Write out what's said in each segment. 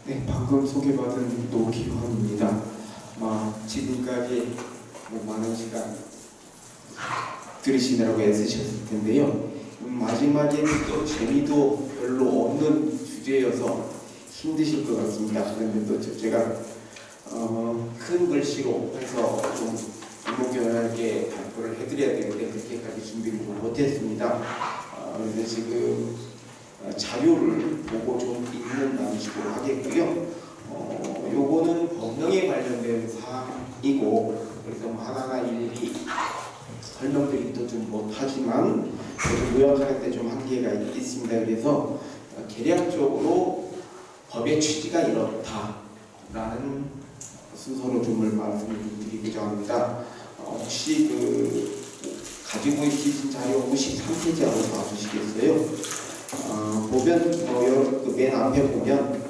네, 방금 소개받은 노기환입니다. 지금까지 많은 시간 들으시느라고 애쓰셨을 텐데요. 마지막에는 또 재미도 별로 없는 주제여서 힘드실 것 같습니다. 그런데 또 제가 큰 글씨로 해서 좀 일목요연하게 발표를 해드려야 되는데 그렇게까지 준비를 못했습니다. 그래서 지금 자료를 보고 좀 읽는 방식으로 하겠고요. 요거는 법령에 관련된 사항이고 그래서 하나하나 일일이 설명드리기도 좀 못하지만 그래도 요약하는데 좀 한계가 있습니다. 그래서 개략적으로 법의 취지가 이렇다라는 순서로 좀 말씀을 드리고자 합니다. 혹시 가지고 계신 자료 53페이지 한번 봐주시겠어요? 보면 맨 앞에 보면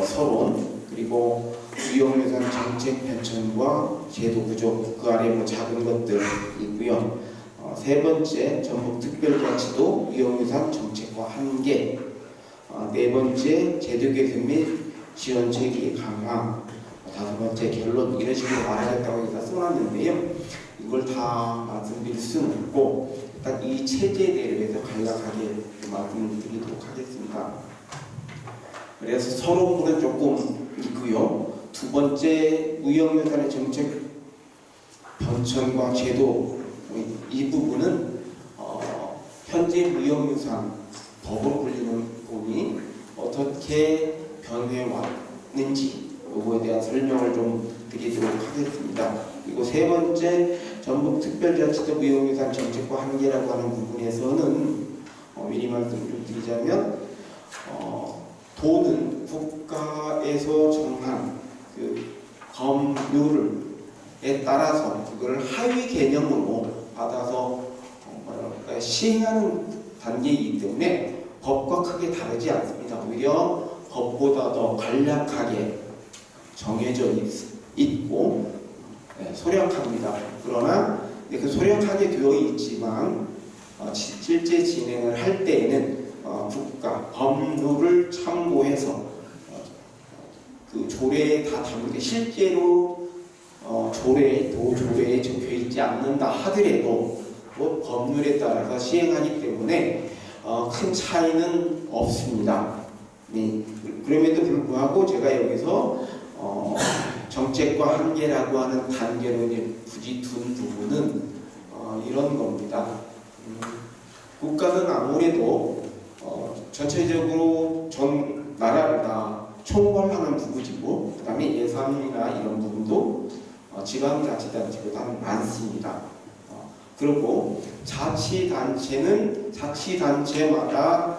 서론 그리고 위험유산 정책 편찬과 제도 구조 그 아래 작은 것들 있고요. 세 번째 전북특별자치도 위험유산 정책과 한계. 네 번째 제도 개선 및 지원 체계 강화. 다섯 번째 결론 이런 식으로 말하겠다고 해서 써놨는데요. 이걸 다 말씀드릴 수는 없고 일단 이 체제에 대해서 간략하게 말씀을 드리도록 하겠습니다. 그래서 서론부는 조금 있고요. 두 번째 무형유산의 정책 변천과 제도 이 부분은 현재 무형유산 법으로 불리는 부분이 어떻게 변해왔는지 요거에 대한 설명을 좀 드리도록 하겠습니다. 그리고 세 번째 전북특별자치도 무형유산 정책과 한계라고 하는 부분에서는 미리 말씀을 좀 드리자면 도는 국가에서 정한 그 법률에 따라서 그걸 하위 개념으로 받아서 시행하는 단계이기 때문에 법과 크게 다르지 않습니다. 오히려 법보다 더 간략하게 정해져 있고 소략합니다. 그러나 그 소략하게 되어 있지만 실제 진행을 할 때에는 국가 법률을 참고해서 그 조례에 다 담게 실제로 조례에 적혀 있지 않는다 하더라도 법률에 따라서 시행하기 때문에 큰 차이는 없습니다. 네. 그럼에도 불구하고 제가 여기서 정책과 한계라고 하는 단계로 굳이 둔 부분은 이런 겁니다. 국가는 아무래도 전체적으로 전 나라를 다 총괄하는 부분이고 그 다음에 예산이나 이런 부분도 지방자치단체보다는 많습니다. 그리고 자치단체는 자치단체마다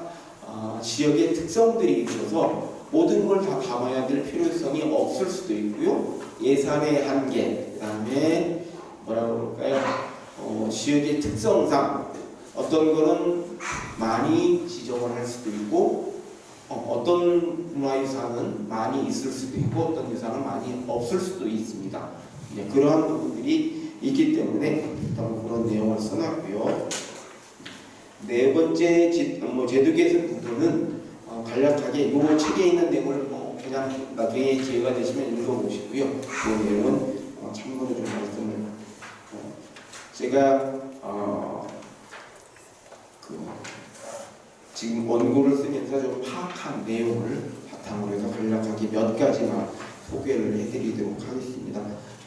지역의 특성들이 있어서 모든 걸 다 담아야 될 필요성이 없을 수도 있고요. 예산의 한계, 그 다음에 뭐라고 그럴까요? 지역의 특성상 어떤 거는 많이 지정을 할 수도 있고 어떤 문화유산은 많이 있을 수도 있고 어떤 유산은 많이 없을 수도 있습니다. 그러한 부분들이 있기 때문에 일단 그런 내용을 써놨고요. 네 번째 제도 개선 부분은 간략하게 이 책에 있는 내용을 그냥 나중에 기회가 되시면 읽어보시고요. 그 내용은 참고로 좀 말씀을 제가 지금 원고를 쓰면서 좀 파악한 내용을 바탕으로 해서 간략하게 몇 가지만 소개를 해드리도록 하겠습니다.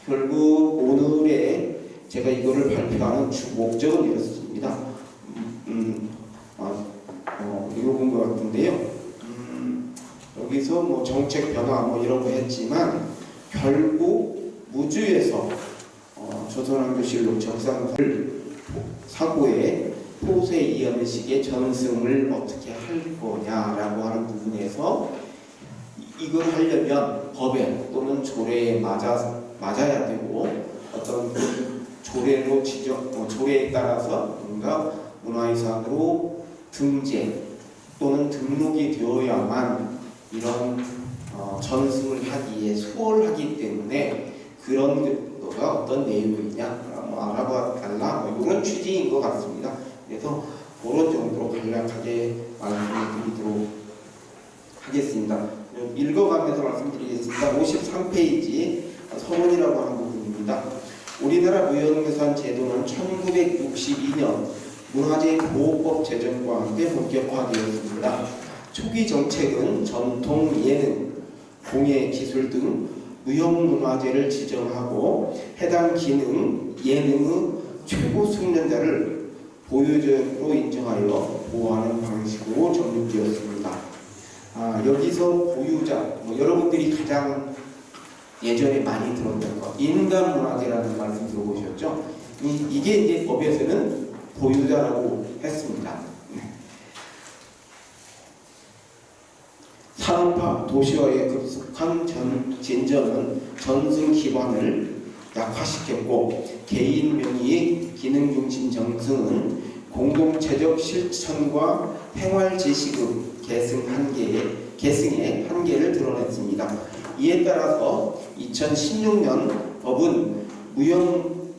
결국 오늘의 제가 이거를 발표하는 주 목적은 이렇습니다. 읽어본 것 같은데요. 여기서 정책 변화 이런 거 했지만 결국 무주에서 조선왕조실록 적상을 사고에 포세 이현식의 전승을 어떻게 할 거냐라고 하는 부분에서 이걸 하려면 법에 또는 조례에 맞아야 되고 어떤 조례로 조례에 따라서 뭔가 문화유산으로 등재 또는 등록이 되어야만 이런 전승을 하기에 수월하기 때문에 그런 거가 어떤 내용이냐 알아봐달라 이런 취지인 것 같습니다. 그래서 그런 정도로 간략하게 말씀을 드리도록 하겠습니다. 좀 읽어가면서 말씀드리겠습니다. 53페이지 서론이라고 하는 부분입니다. 우리나라 무형유산 제도는 1962년 문화재보호법 제정과 함께 본격화되었습니다. 초기 정책은 전통 예능, 공예 기술 등 무형문화재를 지정하고 해당 기능, 예능의 최고 숙련자를 보유자로 인정하여 보호하는 방식으로 정립되었습니다. 여기서 보유자, 여러분들이 가장 예전에 많이 들었던 것, 인간문화재라는 말씀 들어보셨죠? 이게 이제 법에서는 보유자라고 했습니다. 산업화, 도시화에 급속한 진전은 전승 기반을 약화시켰고 개인 명의의 기능 중심 정승은 공동체적 실천과 생활 지식의 계승의 한계를 드러냈습니다. 이에 따라서 2016년 법은 무형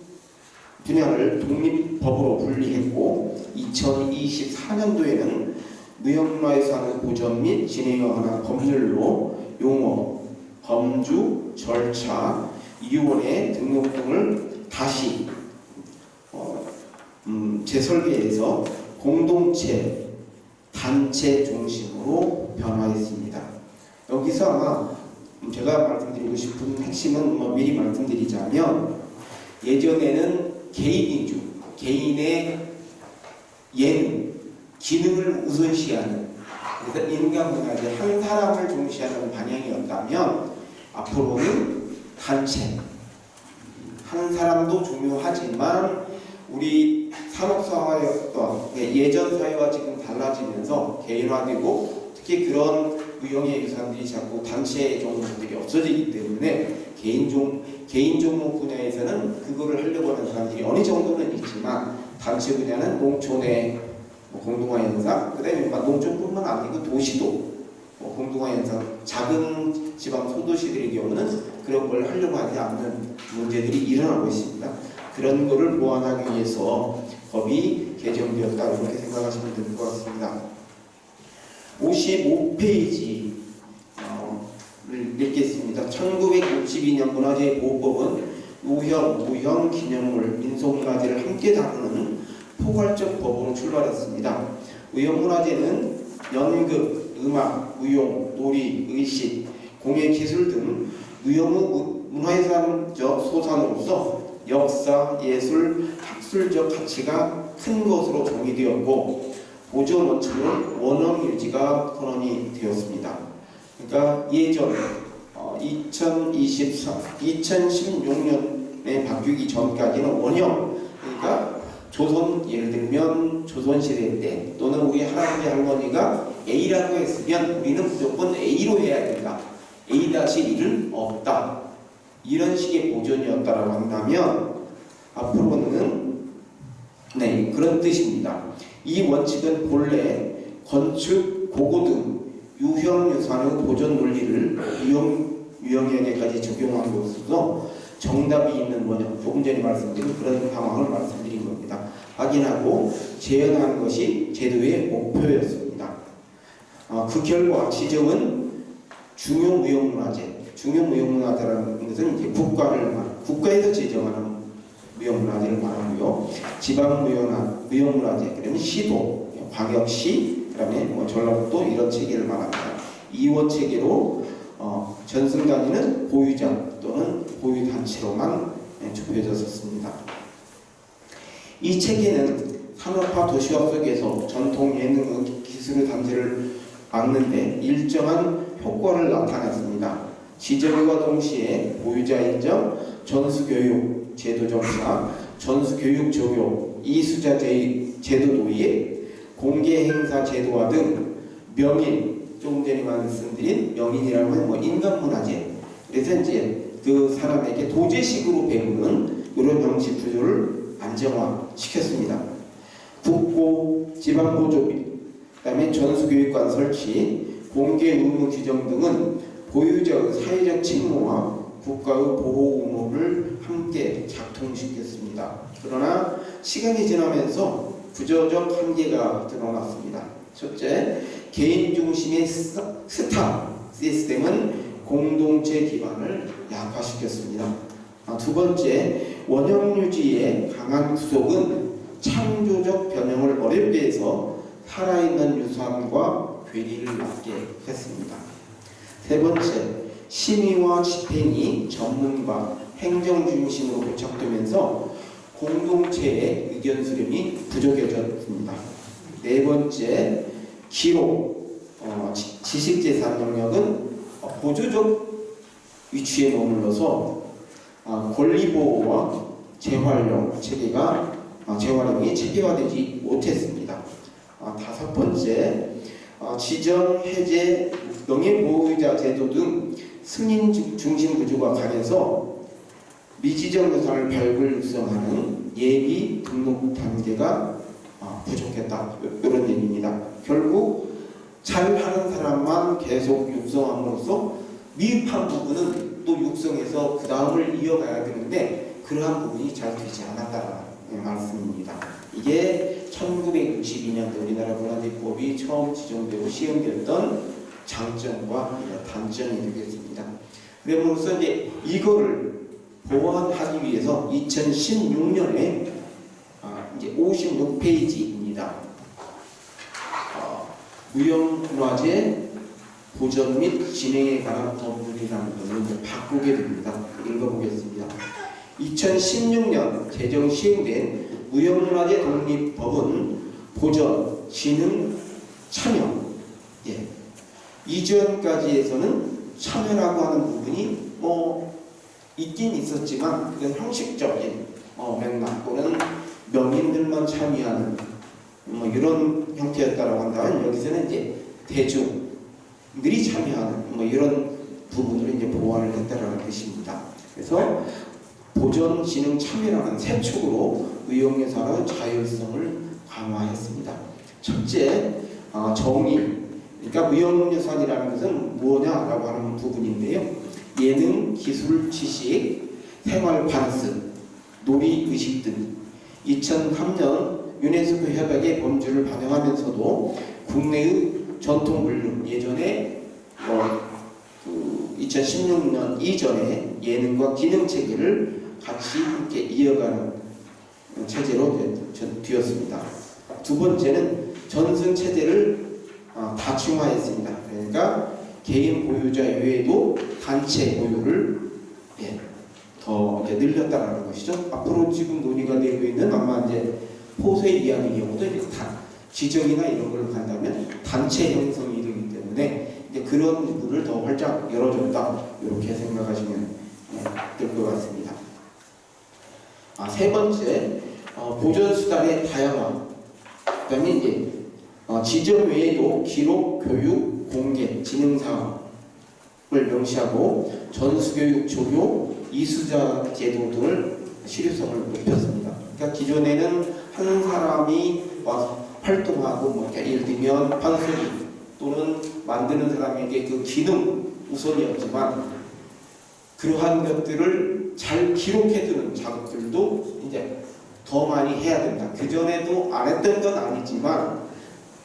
분야를 독립법으로 분리했고 2024년도에는 무형문화유산의 보존 및 진행에 관한 법률로 용어, 범주, 절차, 위원회 등록 등을 다시 재설계해서 공동체, 단체 중심으로 변화했습니다. 여기서 아마 제가 말씀드리고 싶은 핵심은 미리 말씀드리자면 예전에는 개인이주, 개인의 예능, 기능을 우선시하는 그래서 인간문화재 한 사람을 중시하는 방향이었다면 앞으로는 단체, 한 사람도 중요하지만 우리 산업사회였던 예전 사회와 지금 달라지면서 개인화되고 특히 그런 무형의 유산들이 자꾸 단체 종목들이 없어지기 때문에 개인 종목 분야에서는 그거를 하려고 하는 사람들이 어느 정도는 있지만 단체 분야는 농촌의 공동화 현상, 그다음에 농촌뿐만 아니고 도시도 공동화 현상, 작은 지방 소도시들의 경우는 그런 걸 하려고 하지 않는 문제들이 일어나고 있습니다. 그런 거를 보완하기 위해서 법이 개정되었다 이렇게 생각하시면 될 것 같습니다. 55페이지를 읽겠습니다. 1962년 문화재보호법은 무형, 기념물, 민속문화재를 함께 다루는 포괄적 법으로 출발했습니다. 무형문화재는 연극, 음악, 무용, 놀이, 의식, 공예기술 등 무형의 문화유산적 소산으로서 역사, 예술, 학술적 가치가 큰 것으로 정의되었고 보존 원칙은 원형 유지가 선언이 되었습니다. 그러니까 예전 2016년에 바뀌기 전까지는 원형, 그러니까 조선, 예를 들면 조선시대 때 또는 우리 할아버지 할머니가 A라고 했으면 우리는 무조건 A로 해야 된다. A-1은 없다. 이런 식의 보존이었다라고 한다면 앞으로는 그런 뜻입니다. 이 원칙은 본래 건축, 고고 등 유형유산의 보존 논리를 유형에게까지 적용함으로써 정답이 있는 원형, 조금 전에 말씀드린 그런 상황을 말씀드린 겁니다. 확인하고 재현하는 것이 제도의 목표였습니다. 그 결과 지정은 중요무형문화재라는 것은 이제 국가에서 지정하는 무형문화재를 말하고요. 지방무형문화재, 그러면 시도, 광역시, 그다음에 전라북도 이런 체계를 말합니다. 이원 체계로 전승단위는 보유자 또는 보유단체로만 좁혀졌습니다. 이 체계는 산업화 도시화 속에서 전통 예능 기술의 단절을 막는데 일정한 효과를 나타냈습니다. 지정과 동시에 보유자 인정, 전수교육 제도 정착, 전수교육 적용, 이수자 제도 도입, 공개행사 제도화 등 명인, 조금 전에 말씀드린 명인이라고 하는 인간문화재, 그래서 이제 그 사람에게 도제식으로 배우는 이런 형식 구조를 안정화시켰습니다. 국고, 지방보조비, 그다음에 전수교육관 설치, 공개 의무 규정 등은 보유자의 사회적 책무와 국가의 보호 의무를 함께 작동시켰습니다. 그러나 시간이 지나면서 구조적 한계가 드러났습니다. 첫째, 개인 중심의 스타, 시스템은 공동체 기반을 약화시켰습니다. 두 번째, 원형 유지의 강한 구속은 창조적 변형을 어렵게 해서 살아있는 유산과 괴리를 낳게 했습니다. 세 번째, 심의와 집행이 전문가, 행정 중심으로 고착되면서 공동체의 의견 수렴이 부족해졌습니다. 네 번째, 기록, 지식재산 영역은 보조적 위치에 머물러서 권리보호와 재활용이 체계화되지 못했습니다. 다섯 번째, 지정, 해제, 명예보호자 제도 등 승인 중심 구조가 강해서 미지정 유산을 발굴 육성하는 예비 등록 단계가 부족했다. 이런 얘기입니다. 결국 잘하는 사람만 계속 육성함으로써 미흡한 부분은 또 육성해서 그 다음을 이어가야 되는데 그러한 부분이 잘 되지 않았다는 말씀입니다. 이게 1962년도 우리나라 문화재법이 처음 지정되고 시행되었던 장점과 단점이 되겠습니다. 그러므로써 이제 이거를 보완하기 위해서 2016년에 이제 56페이지입니다. 무형문화재 보전 및 진행에 관한 법률이라는 것을 이제 바꾸게 됩니다. 읽어보겠습니다. 2016년 제정 시행된 무형문화재 독립법은 보전, 진흥, 참여, 이전까지에서는 참여라고 하는 부분이 있긴 있었지만 그건 형식적인 맥락 또는 명인들만 참여하는 이런 형태였다라고 한다면 여기서는 이제 대중들이 참여하는 이런 부분을 이제 보완을 했다라는 뜻입니다. 그래서 보전, 진흥, 참여라는 세 축으로 무형예산의 자율성을 강화했습니다. 첫째, 정의. 그러니까 무형예산이라는 것은 뭐냐라고 하는 부분인데요. 예능, 기술, 지식, 생활 반습, 놀이, 의식 등 2003년 유네스코 협약의 범주를 반영하면서도 국내의 전통 물류, 예전에 2016년 이전에 예능과 기능 체계를 같이 함께 이어가는 체제로 되었습니다. 두 번째는 전승 체제를 다층화했습니다. 그러니까 개인 보유자 외에도 단체 보유를 더 이제 늘렸다는 것이죠. 앞으로 지금 논의가 되고 있는 아마 이제 포세이 이안의 경우도 이제 지정이나 이런 걸로 간다면 단체 형성이 되기 때문에 이제 그런 부분을 더 활짝 열어줬다 이렇게 생각하시면 될 것 같습니다. 세 번째, 보존 수단의 다양화. 그다음에 이제 지정 외에도 기록, 교육, 공개, 진흥 사업을 명시하고 전수교육, 조교, 이수자 제도 등을 실효성을 높였습니다. 그러니까 기존에는 한 사람이 와서 활동하고 예를 들면 판소리 또는 만드는 사람에게 그 기능 우선이었지만 그러한 것들을 잘 기록해두는 작업들도 이제 더 많이 해야 된다. 그 전에도 안 했던 건 아니지만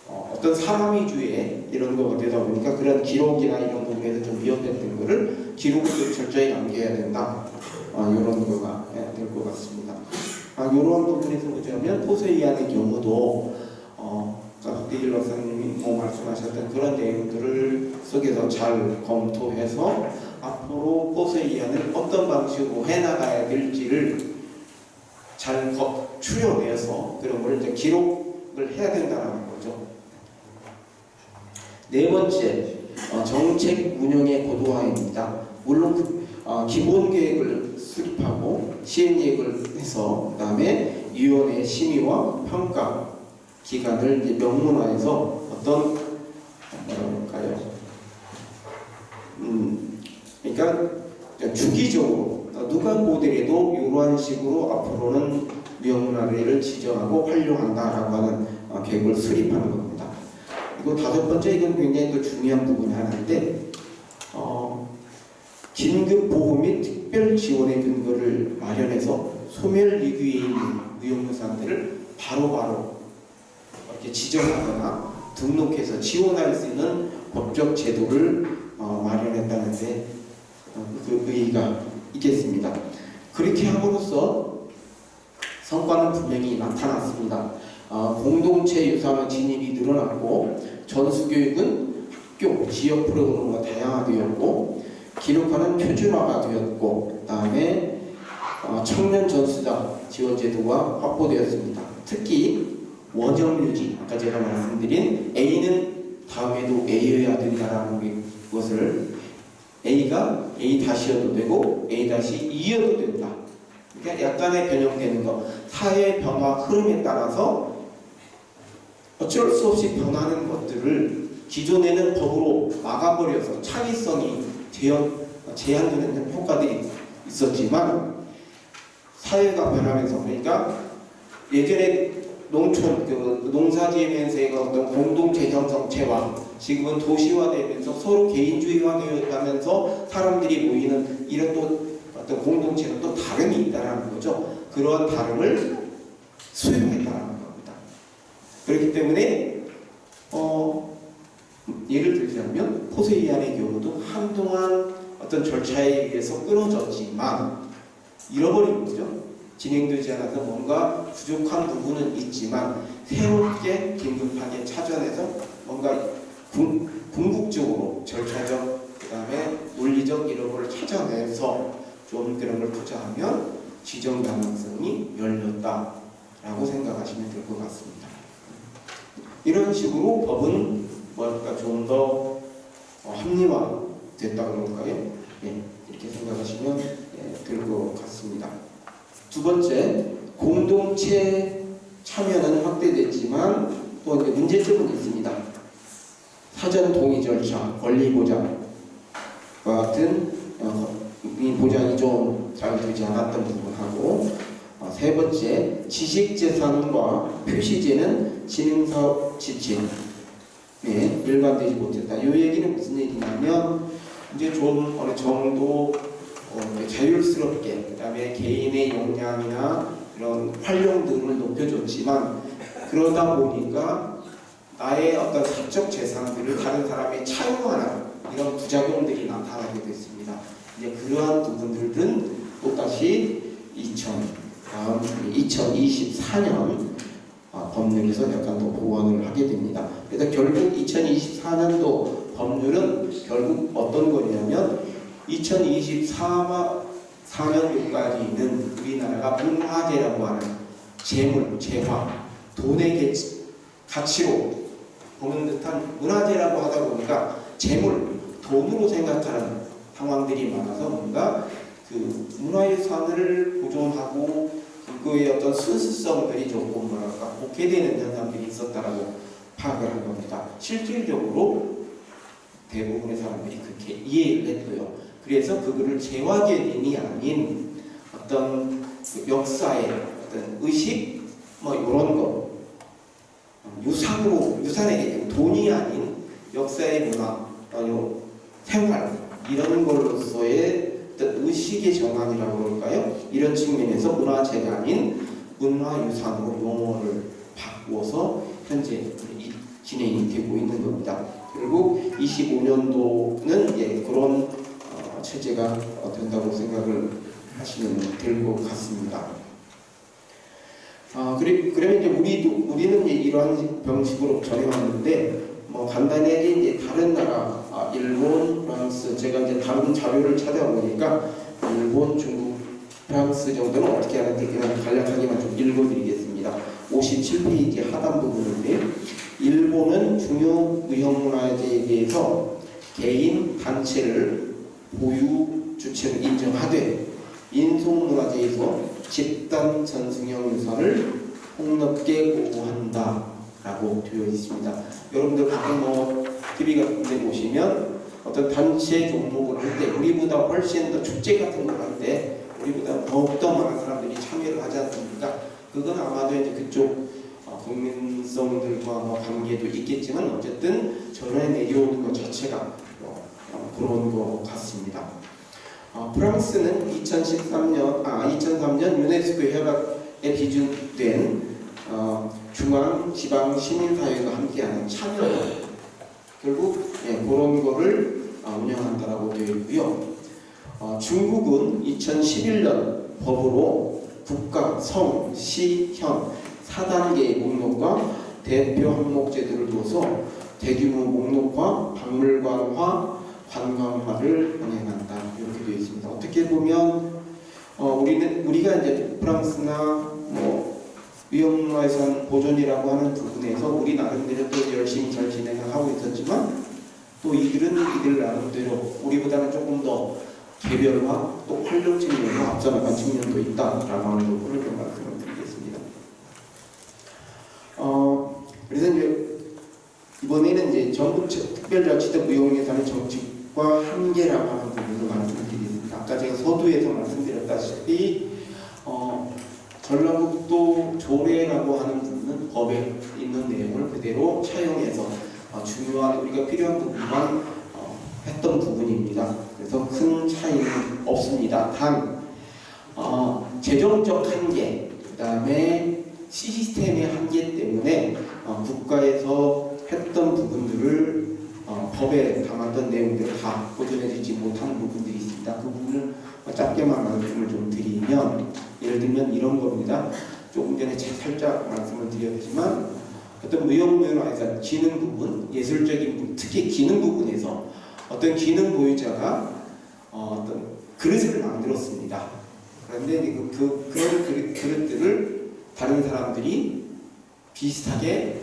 어떤 사람 위주의 이런 거가 되다 보니까 그런 기록이나 이런 부분에서 좀 위협됐던 거를 기록을 철저히 남겨야 된다. 이런 거가 될 것 같습니다. 이런 부분에서 보자면 포세이안의 경우도 박대길 박사님이 말씀하셨던 그런 내용들을 속에서 잘 검토해서 앞으로 포세이안을 어떤 방식으로 해나가야 될지를 잘 추려내서 그런 걸 이제 기록을 해야 된다는 거죠. 네 번째, 정책 운영의 고도화입니다. 물론 기본 계획을 수립하고 시행 계획을 해서 그다음에 위원회 심의와 평가 기간을 이제 명문화해서 어떤 그러니까 주기적으로 누가 보더라도 이러한 식으로 앞으로는 명문화를 지정하고 활용한다라고 하는 계획을 수립하는 겁니다. 그리고 다섯 번째, 이건 굉장히 또 중요한 부분이 하나인데 긴급 보호 및 특별 지원의 근거를 마련해서 소멸 위기에 있는 무형유산들을 바로바로 이렇게 지정하거나 등록해서 지원할 수 있는 법적 제도를 마련했다는데 그 의의가 있겠습니다. 그렇게 함으로써 성과는 분명히 나타났습니다. 공동체 유산의 진입이 늘어났고 전수교육은 학교, 지역 프로그램과 다양화되었고 기록하는 표준화가 되었고 그다음에 청년 전수자 지원 제도가 확보되었습니다. 특히 원형 유지, 아까 제가 말씀드린 A는 다음에도 A여야 된다라는 것을 A가 A-이어도 되고 A-2여도 된다. 그러니까 약간의 변형되는 것, 사회 변화 흐름에 따라서 어쩔 수 없이 변하는 것들을 기존에는 법으로 막아버려서 창의성이 제한되는 효과들이 있었지만 사회가 변하면서, 그러니까 예전에 농촌 농사지으면서의 어떤 공동체 형성체와 지금은 도시화되면서 서로 개인주의화되어가면서 사람들이 모이는 이런 또 어떤 공동체는 또 다름이 있다라는 거죠. 그러한 다름을 수용했다라는 겁니다. 그렇기 때문에 예를 들자면 포세이안의 경우도 한동안 어떤 절차에 의해서 끊어졌지만 잃어버린 거죠. 진행되지 않아서 뭔가 부족한 부분은 있지만 새롭게 긴급하게 찾아내서 뭔가 궁극적으로 절차적 그다음에 논리적 이런 걸 찾아내서 좀 그런 걸 투자하면 지정 가능성이 열렸다라고 생각하시면 될 것 같습니다. 이런 식으로 법은 뭐랄까 좀 더 합리화됐다고 그럴까요? 이렇게 생각하시면 될 것 같습니다. 두 번째, 공동체 참여는 확대됐지만 또 문제점은 있습니다. 사전 동의 절차, 권리 보장과 같은 이 보장이 좀 잘 되지 않았던 부분하고, 세 번째, 지식재산과 표시제는 진행사업 지침에 일관되지 못했다. 이 얘기는 무슨 얘기냐면 이제 좀 어느 정도 자율스럽게 그다음에 개인의 역량이나 이런 활용도를 높여줬지만 그러다 보니까 나의 어떤 사적 재산들을 다른 사람이 차용하는 이런 부작용들이 나타나게 됐습니다. 이제 그러한 부분들은 또다시 2024년 법률에서 약간 더 보완을 하게 됩니다. 그래서 결국 2024년도 법률은 결국 어떤 거냐면 2024년도까지는 우리나라가 문화재라고 하는 재물, 재화, 돈의 가치로 보는 듯한 문화재라고 하다 보니까 재물, 돈으로 생각하는 상황들이 많아서 뭔가 그 문화유산을 보존하고 그거의 어떤 순수성들이 조금 뭐랄까 복해되는 현상들이 있었다라고 파악을 한 겁니다. 실질적으로 대부분의 사람들이 그렇게 이해를 했고요. 그래서 그거를 재화 개념이 아닌 어떤 역사의 어떤 의식 뭐 이런 거 유산의 개념, 돈이 아닌 역사의 문화, 생활 이런 걸로서의 어떤 의식의 전환이라고 그럴까요? 이런 측면에서 문화재가 아닌 문화유산으로 용어를 바꾸어서 현재 진행이 되고 있는 겁니다. 그리고 25년도는 그런 체제가 된다고 생각을 하시면 될 것 같습니다. 그러면 이제 우리는 이러한 방식으로 전해왔는데 간단하게 이제 다른 나라 일본, 프랑스 제가 이제 다른 자료를 찾아보니까 일본, 중국, 프랑스 정도는 어떻게 하는지 그냥 간략하게만 좀 읽어드리겠습니다. 57페이지 하단 부분인데 일본은 중요 무형문화재에 대해서 개인, 단체를 보유 주체로 인정하되 인송문화재에서 집단 전승형 유산을 폭넓게 보호한다 라고 되어 있습니다. 여러분들 가끔 TV 같은 데 보시면 어떤 단체 종목을 할 때 우리보다 훨씬 더 축제 같은 걸 할 때 우리보다 더욱더 많은 사람들이 참여를 하지 않습니까? 그건 아마도 이제 그쪽 국민성들과 관계도 있겠지만 어쨌든 전에 내려오는 것 자체가 그런 것 같습니다. 프랑스는 2003년 유네스코 협약에 기준된 중앙, 지방, 시민사회가 함께하는 참여 결국 그런 거를 운영한다라고 되어 있고요. 중국은 2011년 법으로 국가, 성, 시, 현 4단계의 목록과 대표 항목 제도를 둬서 대규모 목록화, 박물관화, 관광화를 병행한다 이렇게 되어 있습니다. 어떻게 보면 우리가 이제 프랑스나 위험문화유산 보존이라고 하는 부분에서 우리 나름대로 또 열심히 잘 진행을 하고 있었지만 또 이들은 이들 나름대로 우리보다는 조금 더 개별화 또 활용 측면으로 앞서나간 측면도 있다라고 하는 부분을 좀 말씀을 드리겠습니다. 그래서 이제 이번에는 이제 전국 특별자치도 무형예산의 정책과 한계라고 하는 부분을 말씀드리겠습니다. 아까 제가 서두에서 말씀드렸다시피 전라북도 조례라고 하는 부분은 법에 있는 내용을 그대로 차용해서 중요한 우리가 필요한 부분만 했던 부분입니다. 그래서 큰 차이는 없습니다. 단 재정적 한계, 그 다음에 시스템의 한계 때문에 국가에서 했던 부분들을 법에 담았던 내용들을 다 보존해주지 못한 부분들이 있습니다. 그 부분을 짧게만 말씀을 좀 드리면 예를 들면 이런 겁니다. 조금 전에 살짝 말씀을 드렸지만 어떤 무형문화유산 기능 부분, 예술적인 부분, 특히 기능 부분에서 어떤 기능 보유자가 어떤 그릇을 만들었습니다. 그런데 그런 그릇들을 다른 사람들이 비슷하게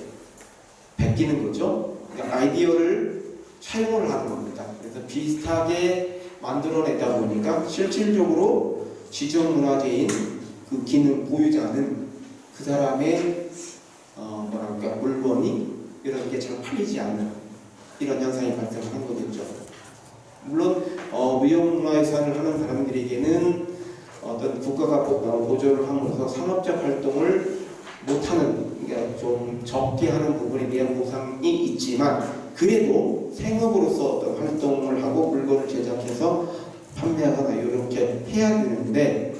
베끼는 거죠. 그러니까 아이디어를 차용을 하는 겁니다. 그래서 비슷하게 만들어내다 보니까 실질적으로 지정문화재인 그 기능 보유자는 그 사람의 물건이 이렇게 잘 팔리지 않는 이런 현상이 발생하는 거겠죠. 물론 무형문화유산을 하는 사람들에게는 어떤 국가가 보조를 함으로써 산업적 활동을 못하는, 그러니까 좀 적게 하는 부분에 대한 보상이 있지만 그래도 생업으로서 어떤 활동을 하고 물건을 제작해서 판매하거나 이렇게 해야 되는데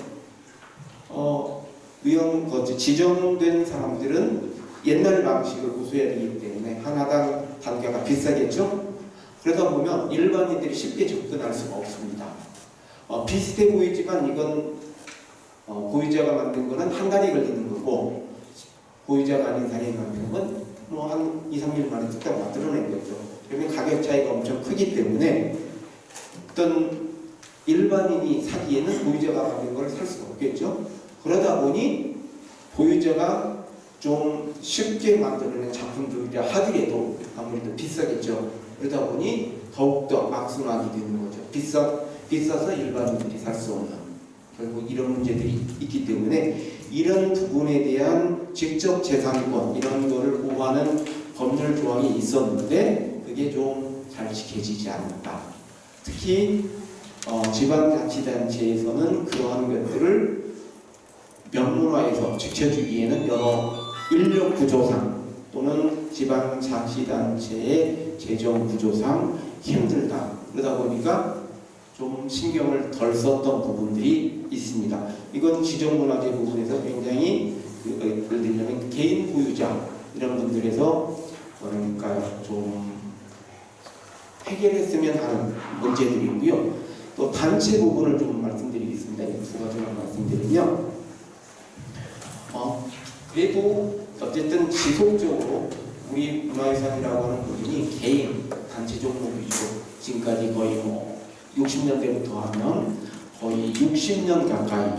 지정된 사람들은 옛날 방식을 고수해야 되기 때문에 하나당 단가가 비싸겠죠. 그러다 보면 일반인들이 쉽게 접근할 수가 없습니다. 비슷해 보이지만 이건 보유자가 만든 거는 한 달이 걸리는 거고 보유자가 아닌 사람이 만든 건 한 2, 3일 만에 뚝딱 만들어낸 거죠. 그러면 가격 차이가 엄청 크기 때문에 어떤 일반인이 사기에는 보유자가 만든 걸 살 수가 없겠죠. 그러다 보니 보유자가 좀 쉽게 만들어낸 작품들이라 하더라도 아무래도 비싸겠죠. 그러다 보니 더욱더 악순환이 되는 거죠. 비싸서 일반인들이 살 수 없는 결국 이런 문제들이 있기 때문에 이런 부분에 대한 직접 재산권 이런 거를 보호하는 법률 조항이 있었는데 그게 좀 잘 지켜지지 않는다. 특히 지방자치단체에서는 그러한 것들을 명문화에서 지켜주기에는 여러 인력 구조상 또는 지방자치단체의 재정 구조상 힘들다. 그러다 보니까 좀 신경을 덜 썼던 부분들이 있습니다. 이건 지정문화재 부분에서 굉장히 예를 들면 개인 보유자 이런 분들에서 그러니까 좀 해결했으면 하는 문제들이고요. 또 단체 부분을 좀 말씀드리겠습니다. 두 가지만 말씀드리면 그래도 어쨌든 지속적으로 우리 문화유산이라고 하는 부분이 개인 단체 종목 위주로 지금까지 거의 60년대부터 하면 거의 60년 가까이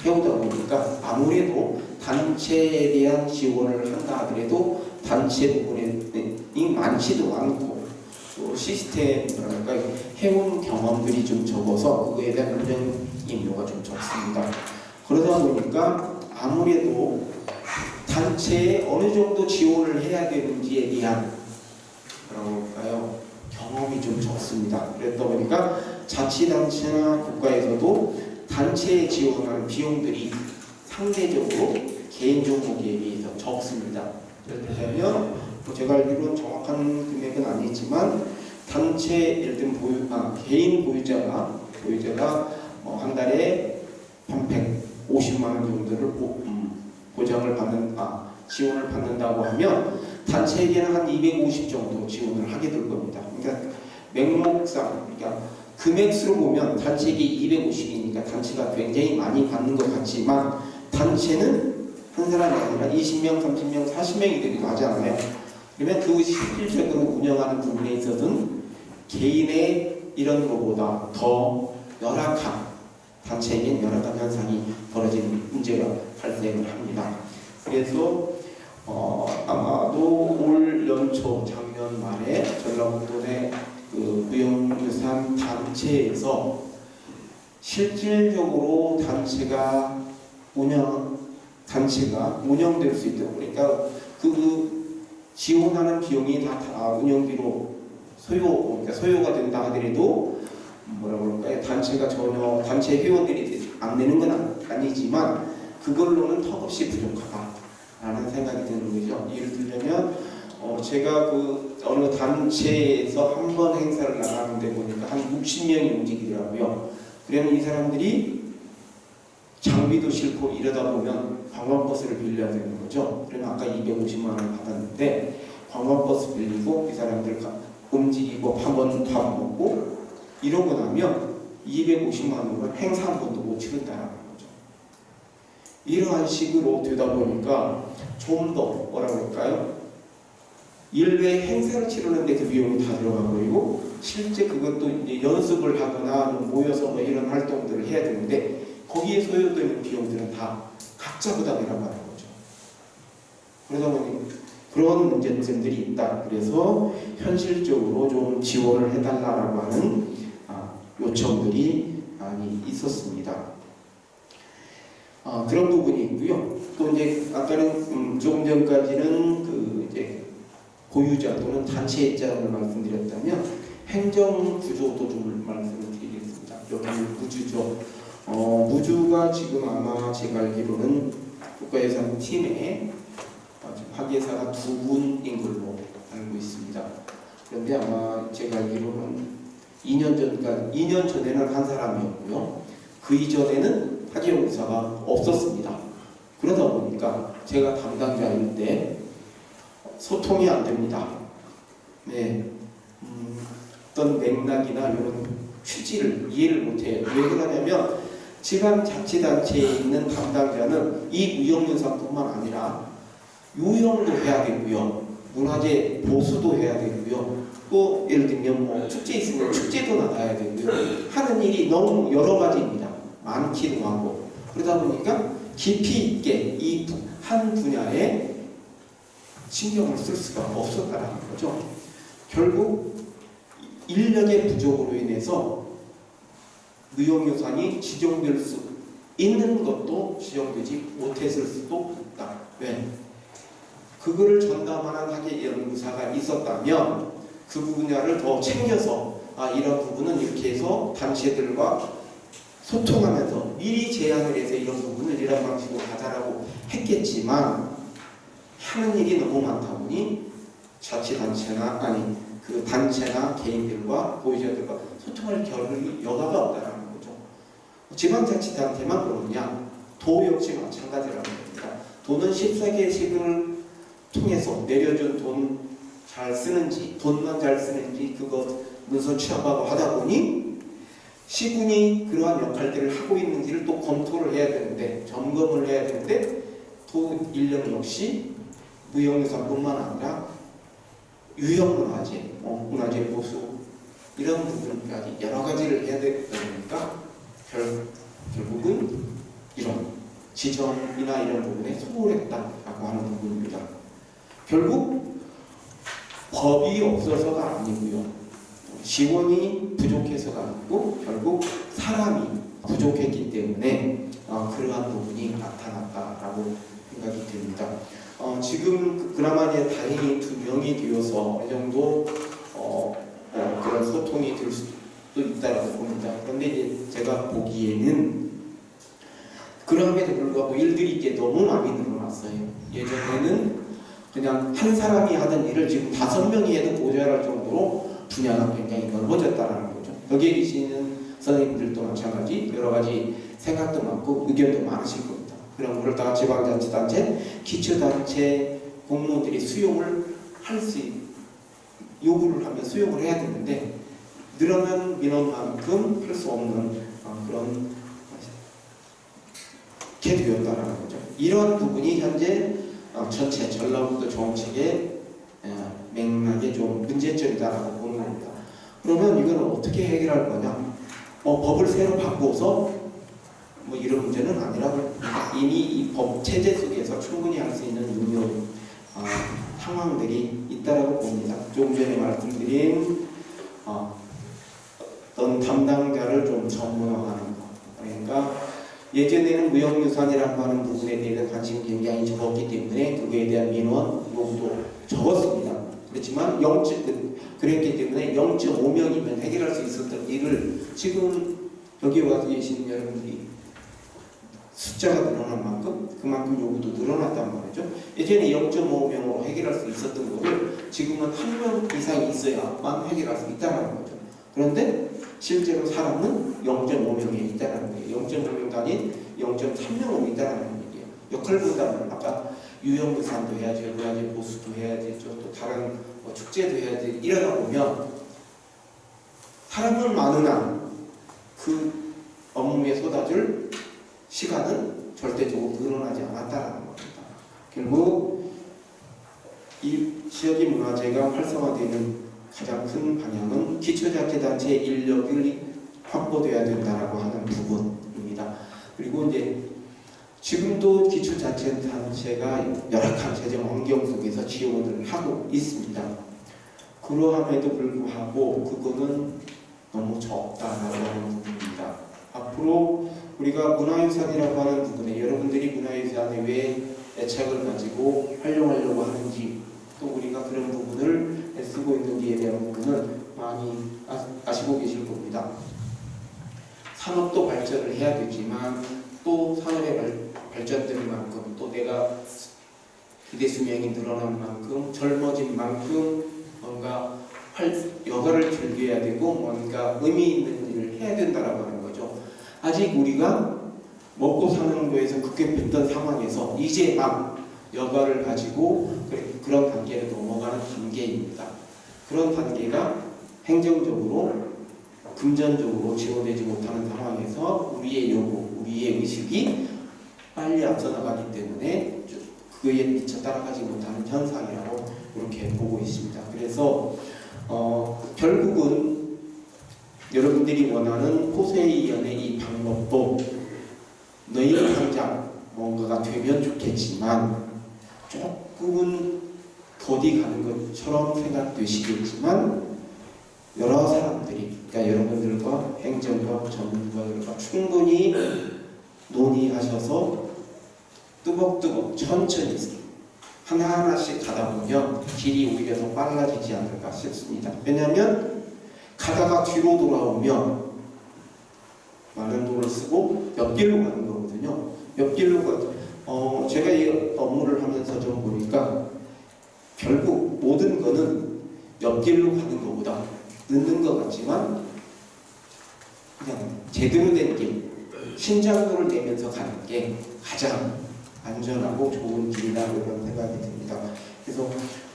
해오다 보니까 아무래도 단체에 대한 지원을 한다 하더라도 단체 부분이 많지도 않고 또 시스템 해온 경험들이 좀 적어서 그거에 대한 운영 임무가 좀 적습니다. 그러다 보니까 아무래도 단체에 어느 정도 지원을 해야 되는지에 대한 경험이 좀 적습니다. 그랬다 보니까 자치단체나 국가에서도 단체에 지원하는 비용들이 상대적으로 개인 종목에 비해서 적습니다. 예를 들면 제가 알기로는 정확한 금액은 아니지만 단체 예를 들면 개인 보유자가 한 달에 한 150만 원 정도를 보장을 지원을 받는다고 하면 단체에게는 한 250 정도 지원을 하게 될 겁니다. 그러니까 명목상 그러니까 금액수로 보면 단체기 250이니까 단체가 굉장히 많이 받는 것 같지만 단체는 한 사람이 아니라 20명, 30명, 40명이 되기도 하지 않아요. 그러면 그 실질적으로 운영하는 부분에 있어서는 개인의 이런 것보다 더 열악한 단체에겐 열악한 현상이 벌어지는 문제가 발생을 합니다. 그래서 아마도 올 연초 작년 말에 전라북도 내 그 무형유산 단체에서 실질적으로 단체가 운영될 수 있도록 그러니까 그 지원하는 비용이 다 운영비로 그러니까 소요가 된다 하더라도 뭐라 그럴까요? 단체가 전혀 단체 회원들이 안 내는 건 아니지만 그걸로는 턱없이 부족하다라는 생각이 드는 거죠. 예를 들자면 제가 그 어느 단체에서 한 번 행사를 나가는데 보니까 한 60명이 움직이더라고요. 그러면 이 사람들이 장비도 싫고 이러다 보면 관광버스를 빌려야 되는 거죠. 그러면 아까 250만 원 받았는데 관광버스 빌리고 이 사람들 움직이고 한 번 밥 먹고 이러고 나면 250만 원을 행사 한 번도 못 치른다는 거죠. 이러한 식으로 되다 보니까 좀 더 뭐라 그럴까요? 일외 행사를 치르는데 그 비용이 다 들어가 버리고 실제 그것도 이제 연습을 하거나 모여서 뭐 이런 활동들을 해야 되는데 거기에 소요되는 비용들은 다 각자 부담이라고 하는 거죠. 그러다 보니 그런 문제점들이 있다. 그래서 현실적으로 좀 지원을 해달라고 하는 요청들이 많이 있었습니다. 그런 부분이 있고요. 또 이제 아까는 조금 전까지는 그 이제 고유자 또는 단체자를 말씀드렸다면 행정 구조도 좀 말씀을 드리겠습니다. 여기 무주죠. 무주가 지금 아마 제가 알기로는 국가예산팀에 학예사가 2분인 걸로 알고 있습니다. 그런데 아마 제가 알기로는 2년 전에는 한 사람이었고요. 그 이전에는 학예연구사가 없었습니다. 그러다 보니까 제가 담당자일 때 소통이 안 됩니다. 네, 어떤 맥락이나 이런 취지를 이해를 못해요. 왜 그러냐면 지방자치단체에 있는 담당자는 이 무형유산뿐만 아니라 유형도 해야 되고요, 문화재 보수도 해야 되고요, 또 예를 들면 뭐 축제 있으면 축제도 나가야 되고요. 하는 일이 너무 여러 가지입니다. 많기도 하고 그러다 보니까 깊이 있게 이 한 분야에 신경을 쓸 수가 없었다는 거죠. 결국 인력의 부족으로 인해서 무형유산이 지정될 수 있는 것도 지정되지 못했을 수도 있다. 왜? 그거를 전담하는 학예연구사가 있었다면 그 분야를 더 챙겨서 이런 부분은 이렇게 해서 단체들과 소통하면서 미리 제안을 해서 이런 부분을 이런 방식으로 가자라고 했겠지만 하는 일이 너무 많다 보니 자치단체나 그 단체나 개인들과 보유자들과 소통할 여가가 없다는 거죠. 지방자치단체만 그러냐? 도 역시 마찬가지라는 겁니다. 도는 14계획을 통해서 내려준 돈 잘 쓰는지, 돈만 잘 쓰는지 그것 문서 취합하고 하다 보니 시군이 그러한 역할들을 하고 있는지를 또 검토를 해야 되는데, 점검을 해야 되는데 도 인력 역시 무형유산뿐만 아니라 유형문화재, 문화재 보수 이런 부분까지 여러 가지를 해야 되다 보니까 결국은 이런 지정이나 이런 부분에 소홀했다라고 하는 부분입니다. 결국 법이 없어서가 아니고요, 지원이 부족해서가 아니고 결국 사람이 부족했기 때문에 그러한 부분이 나타났다라고 생각이 됩니다. 지금 그나마 이제 다행히 2명이 되어서 어느 정도 그런 소통이 될 수도 있다고 봅니다. 그런데 이제 제가 보기에는 그럼에도 불구하고 일들이 이제 너무 많이 늘어났어요. 예전에는 그냥 한 사람이 하던 일을 지금 5명이 해도 모자랄 정도로 분야가 굉장히 넓어졌다는 거죠. 여기에 계시는 선생님들도 마찬가지 여러 가지 생각도 많고 의견도 많으실 겁니다. 그럼 그러다가 지방자치단체, 기초단체 공무원들이 수용을 할 수 요구를 하면 수용을 해야 되는데 늘어난 민원만큼 할 수 없는 그런 게 되었다는 거죠. 이런 부분이 현재 전체 전라북도 정책의 맥락에 좀 문제점이다라고 보는 겁니다. 그러면 이건 어떻게 해결할 거냐? 법을 새로 바꿔서 뭐 이런 문제는 아니라고 봅니다. 이미 이 법 체제 속에서 충분히 할 수 있는 응용 상황들이 있다라고 봅니다. 조금 전에 말씀드린 어떤 담당자를 좀 전문화하는 것. 그러니까 예전에는 무형유산이라고 하는 부분에 대해서 관심이 굉장히 적었기 때문에 그거에 대한 민원 요구도 적었습니다. 그렇지만 그랬기 때문에 0.5명이면 해결할 수 있었던 일을 지금 여기 와서 계시는 여러분들이 숫자가 늘어난 만큼 그만큼 요구도 늘어났단 말이죠. 예전에 0.5명으로 해결할 수 있었던 거를 지금은 1명 이상이 있어야만 해결할 수 있다는 거죠. 그런데 실제로 사람은 0.5명에 있다는 거예요. 0.5명 단위 0.3명으로 있다는 얘기예요. 역할 분담을 아까 유형유산도 해야지, 의아지 보수도 해야지, 또 다른 축제도 해야지 이러다 보면 사람은 많으나 그 업무에 쏟아질 시간은 절대적으로 늘어나지 않았다는 겁니다. 결국 이 지역의 문화재가 활성화되는 가장 큰 방향은 기초자치단체 인력이 확보돼야 된다라고 하는 부분입니다. 그리고 이제 지금도 기초자치단체가 열악한 재정 환경 속에서 지원을 하고 있습니다. 그러함에도 불구하고 그거는 너무 적다라고 하는 부분입니다. 앞으로 우리가 문화유산이라고 하는 부분에 여러분들이 문화유산에 왜 애착을 가지고 활용하려고 하는지 또 우리가 그런 부분을 애쓰고 있는지에 대한 부분을 많이 아시고 계실 겁니다. 산업도 발전을 해야 되지만 또 산업의 발전된 만큼 또 내가 기대 수명이 늘어난 만큼 젊어진 만큼 뭔가 여가를 즐겨야 되고 뭔가 의미 있는 일을 해야 된다라고 하는 거죠. 아직 우리가 먹고 사는 거에서 급격했던 상황에서 이제 막 여가를 가지고 그런 단계를 넘어가는 단계입니다. 그런 단계가 행정적으로 금전적으로 지원되지 못하는 상황에서 우리의 요구, 우리의 의식이 빨리 앞서 나가기 때문에 그에 미처 따라가지 못하는 현상이라고 이렇게 보고 있습니다. 그래서 결국은 여러분들이 원하는 포세이언의 이 방법도 너희는 당장 뭔가가 되면 좋겠지만 조금은 더디 가는 것처럼 생각되시겠지만 여러 사람들이 그러니까 여러분들과 행정과 전문가들과 충분히 논의하셔서 뚜벅뚜벅 천천히 하나하나씩 가다 보면 길이 오히려 더 빨라지지 않을까 싶습니다. 왜냐하면 가다가 뒤로 돌아오면 많은 돈을 쓰고 옆길로 가는 거거든요. 옆길로 제가 이 업무를 하면서 좀 보니까 결국 모든 거는 옆길로 가는 것보다 늦는 것 같지만 그냥 제대로 된 길, 신장도를 내면서 가는 게 가장 안전하고 좋은 길이다 이런 생각이 듭니다. 그래서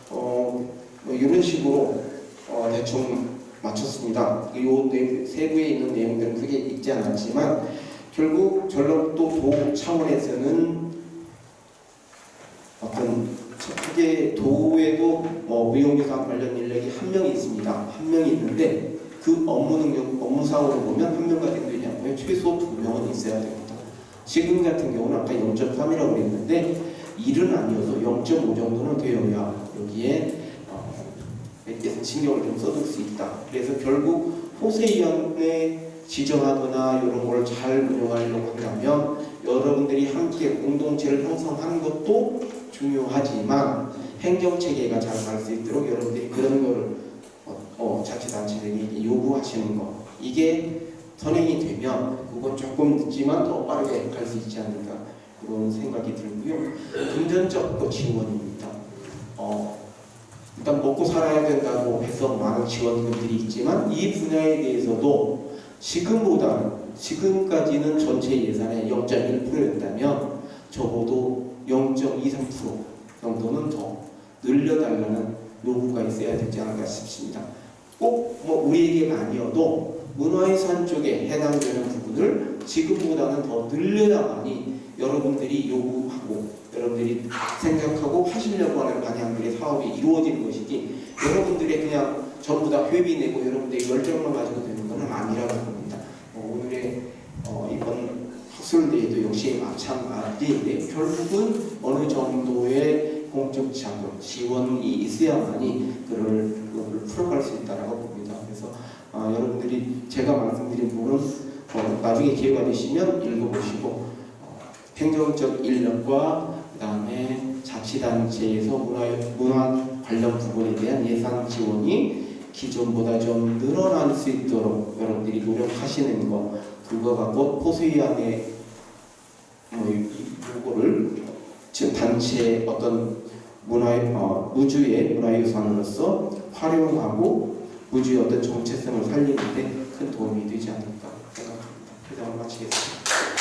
뭐 이런 식으로 대충 마쳤습니다. 이 세부에 있는 내용들은 크게 읽지 않았지만 결국 전라북도 도 차원에서는 어떤 크게 도에도 무형유산 관련 인력이 1명이 있습니다. 1명이 있는데 그 업무상으로 보면 1명가 되냐고요. 최소 2명은 있어야 됩니다. 지금 같은 경우는 아까 0.3이라고 그랬는데 일은 아니어서 0.5 정도는 되어야 여기에 신경을 좀 써둘 수 있다. 그래서 결국 포세이언에 지정하거나 이런 걸 잘 운영하려고 한다면 여러분들이 함께 공동체를 형성하는 것도 중요하지만 행정체계가 잘 갈 수 있도록 여러분들이 그런 거를 자치단체들이 요구하시는 거 이게 선행이 되면 그건 조금 늦지만 더 빠르게 갈 수 있지 않을까 그런 생각이 들고요. 금전적 지원입니다. 일단 먹고 살아야 된다고 해서 많은 지원금들이 있지만 이 분야에 대해서도 지금까지는 전체 예산의 0.1%였다면 적어도 0.23% 정도는 더 늘려달라는 요구가 있어야 되지 않을까 싶습니다. 꼭 뭐 우리에게가 아니어도 문화유산 쪽에 해당되는 부분을 지금보다는 더 늘려야만이 여러분들이 요구하고 여러분들이 생각하고 하시려고 하는 방향들의 사업이 이루어지는 것이지 여러분들이 그냥 전부 다 회비 내고 여러분들이 열정만 가지고 되는 것은 아니라고 봅니다. 오늘의 이번 학술대회도 역시 마찬가지인데 결국은 어느 정도의 공적 자금, 지원이 있어야만이 그걸 풀어갈 수 있다고 봅니다. 그래서 여러분들이 제가 말씀드린 부분은 나중에 기회가 되시면 읽어보시고 행정적 인력과 그 다음에 자치단체에서 문화 관련 부분에 대한 예산 지원이 기존보다 좀 늘어날 수 있도록 여러분들이 노력하시는 거 그거가 곧 포수위원회 요거를 지금 단체 어떤 무주의 문화유산으로서 활용하고 무주의 어떤 정체성을 살리는데 큰 도움이 되지 않을까 생각합니다. 그다음 마치겠습니다.